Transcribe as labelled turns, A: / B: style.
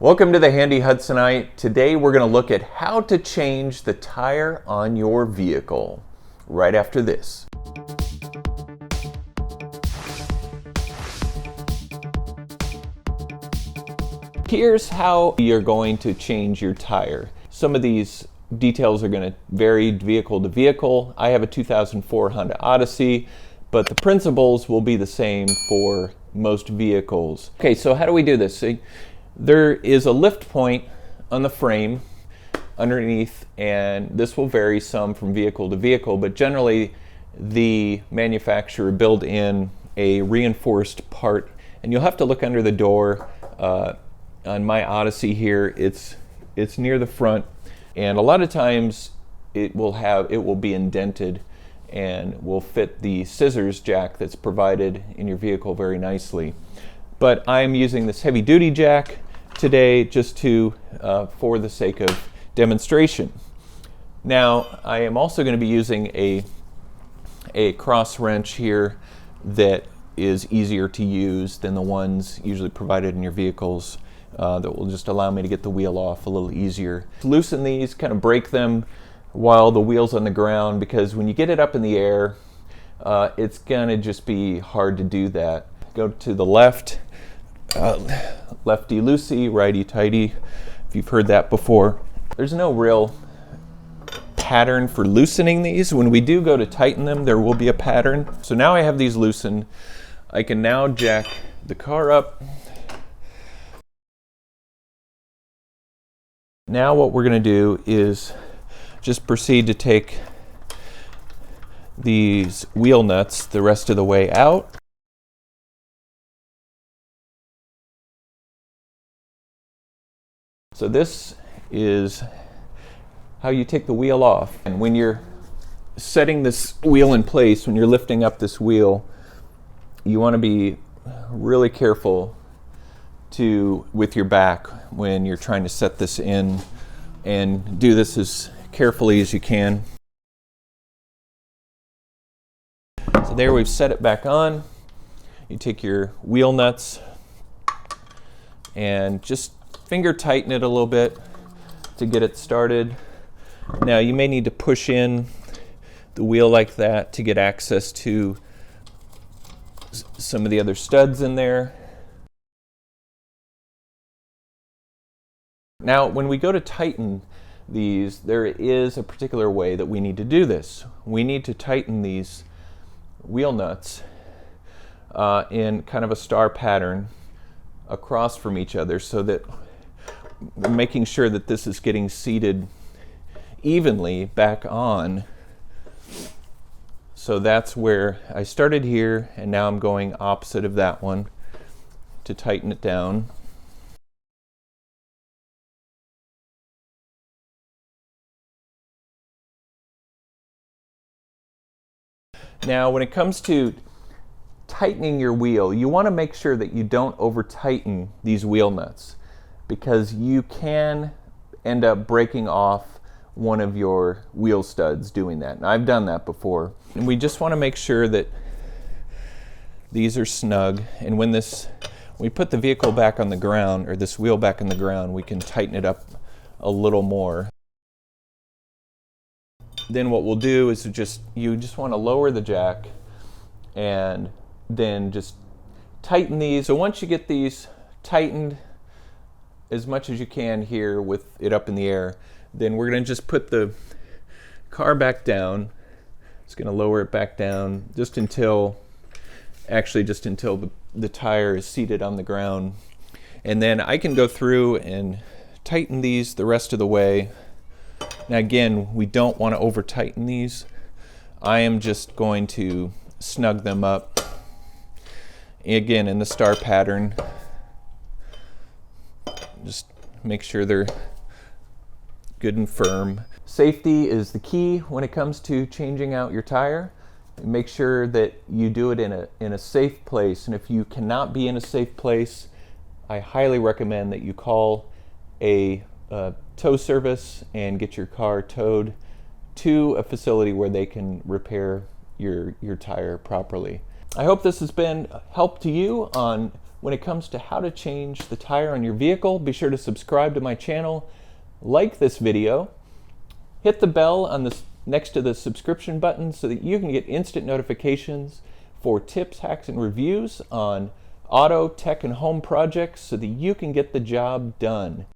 A: Welcome to the Handy Hudsonite. Today we're going to look at how to change the tire on your vehicle right after this. Here's how you're going to change your tire. Some of these details are going to vary vehicle to vehicle. I have a 2004 Honda Odyssey, but the principles will be the same for most vehicles. Okay, so how do we do this? See, there is a lift point on the frame underneath, and this will vary some from vehicle to vehicle, but generally the manufacturer built in a reinforced part, and you'll have to look under the door. On my Odyssey here, it's near the front, and a lot of times it will be indented and will fit the scissors jack that's provided in your vehicle very nicely. But I'm using this heavy duty jack today just for the sake of demonstration. Now I am also going to be using a cross wrench here that is easier to use than the ones usually provided in your vehicles. That will just allow me to get the wheel off a little easier. Loosen these, kind of break them while the wheel's on the ground, because when you get it up in the air, it's gonna just be hard to do that. Go to the left, lefty loosey, righty tighty, if you've heard that before. There's no real pattern for loosening these. When we do go to tighten them, there will be a pattern. So now I have these loosened. I can now jack the car up. Now what we're going to do is just proceed to take these wheel nuts the rest of the way out. So this is how you take the wheel off. And when you're setting this wheel in place, when you're lifting up this wheel, you want to be really careful with your back when you're trying to set this in, and do this as carefully as you can. So there, we've set it back on. You take your wheel nuts and just finger tighten it a little bit to get it started. Now you may need to push in the wheel like that to get access to some of the other studs in there. Now, when we go to tighten these, there is a particular way that we need to do this. We need to tighten these wheel nuts in kind of a star pattern across from each other, so that we're making sure that this is getting seated evenly back on. So that's where I started here, and now I'm going opposite of that one to tighten it down. Now, when it comes to tightening your wheel, you want to make sure that you don't over tighten these wheel nuts, because you can end up breaking off one of your wheel studs doing that. And I've done that before. And we just want to make sure that these are snug. And when we put the vehicle back on the ground, or this wheel back on the ground, we can tighten it up a little more. Then what we'll do is you just want to lower the jack and then just tighten these. So once you get these tightened as much as you can here with it up in the air, then we're going to just put the car back down. It's going to lower it back down just until the tire is seated on the ground. And then I can go through and tighten these the rest of the way. Now again, we don't want to over tighten these. I am just going to snug them up, again in the star pattern. Just make sure they're good and firm. Safety is the key when it comes to changing out your tire. Make sure that you do it in a safe place, and if you cannot be in a safe place, I highly recommend that you call a tow service and get your car towed to a facility where they can repair your tire properly. I hope this has been help to you on when it comes to how to change the tire on your vehicle. Be sure to subscribe to my channel, like this video, hit the bell on the next to the subscription button so that you can get instant notifications for tips, hacks, and reviews on auto, tech, and home projects so that you can get the job done.